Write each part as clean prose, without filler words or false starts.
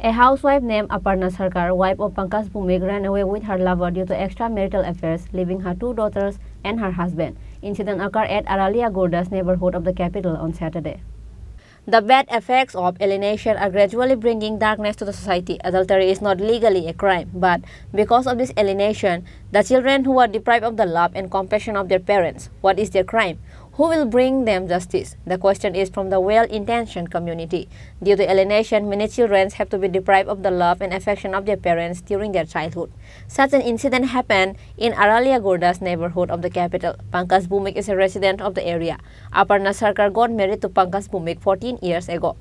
A housewife named Aparna Sarkar, wife of Pankaj Bhumik, ran away with her lover due to extramarital affairs, leaving her 2 daughters and her husband. Incident occurred at Aralia Gordas neighborhood of the capital on Saturday. The bad effects of alienation are gradually bringing darkness to the society. Adultery is not legally a crime, but because of this alienation, the children who are deprived of the love and compassion of their parents, what is their crime? Who will bring them justice? The question is from the well-intentioned community. Due to alienation, many children have to be deprived of the love and affection of their parents during their childhood. Such an incident happened in Aralia Gordas neighborhood of the capital. Pankaj Bhumik is a resident of the area. Aparna Sarkar got married to Pankaj Bhumik 14 years ago.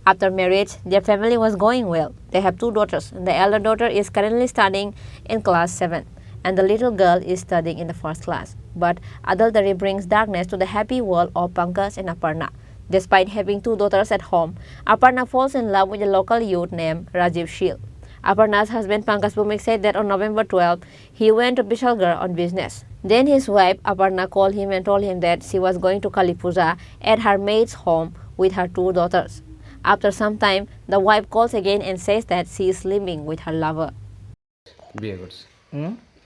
After marriage, their family was going well. They have 2 daughters. The elder daughter is currently studying in class 7. And the little girl is studying in the first class. But adultery brings darkness to the happy world of Pankaj and Aparna. Despite having 2 daughters at home, Aparna falls in love with a local youth named Rajiv Shil. Aparna's husband Pankaj Bhumik said that on November 12, he went to Bishalgarh on business. Then his wife Aparna called him and told him that she was going to Kali Puja at her maid's home with her 2 daughters. After some time, the wife calls again and says that she is living with her lover.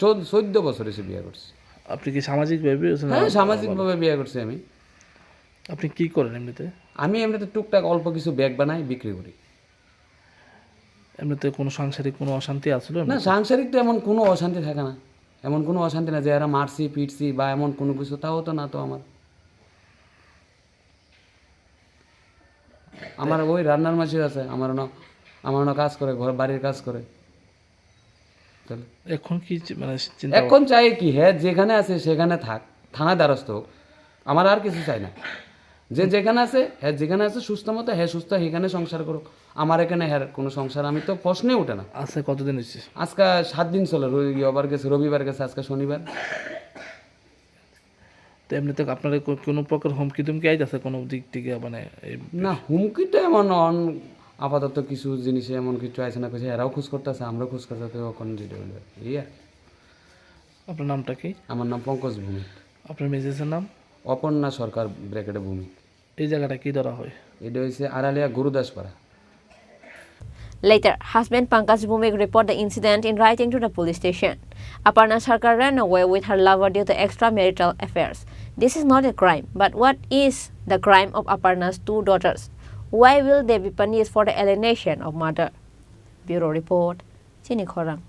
14 বছর এসে বিয়ে করছি। আপনি কি সামাজিকভাবে? হ্যাঁ, সামাজিকভাবে বিয়ে করছি আমি। আপনি কি করেন এমনিতে? আমি এমনিতে টুকটাক অল্প কিছু ব্যাগ বানাই, বিক্রি করি। এমনিতে কোনো সাংসারিক কোনো অশান্তি আছিল না? সাংসারিক তো এমন কোনো অশান্তি থাকে না। এমন কোনো অশান্তি না যে এরা মারছি পিটছি বা এমন কোনো কিছু, তাও তো না। তো আমার ওই রান্নার মাঝে আছে, আমার না কাজ করে, ঘর বাড়ির কাজ করে। এখন কি মানে এখন চাই কি, হ্যাঁ যেখানে আছে সেখানে থাক, থানা দ্বারস্থ হোক, আমার আর কিছু চাই না। যে যেখানে আছে, হ্যাঁ যেখানে আছে সুস্থ মতো, হ্যাঁ সুস্থ এখানে সংসার করুক। আমার এখানে হ্যাঁ কোনো সংসার আমি তো প্রশ্নে ওঠে না। আজকে কতদিন হচ্ছে? আজকে 7 দিন চলে। রবিবার গেছে, আজকে শনিবার। তো এমনিতে আপনার কোনো প্রকার হুমকি তুমকি আইতাছে কোনো দিক থেকে? মানে না, হুমকিটা এমন আপাতত কিছু জিনিসে এমন কিছু আছে না, কিছু এরাও খোঁজ করতেছে, আমরাও খোঁজ করতে কখন যেটা বলবে এই আর। আপনার নামটা কি? আমার নাম পঙ্কজ ভূমিক। আপনার মেজেসের নাম? অপর্ণা সরকার ব্র্যাকেটে ভূমিক। এই জায়গাটা কি ধরা হয়? এটা হচ্ছে Araliya গুরুদাসপাড়া। Later, husband Pankaj Bhumik reported the incident in writing to the police station. Aparna Sarkar ran away with her lover due to extramarital affairs. This is not a crime, but what is the crime of Aparna's 2 daughters? Why will they be punished for the alienation of mother? Bureau Report, Chini Khorang.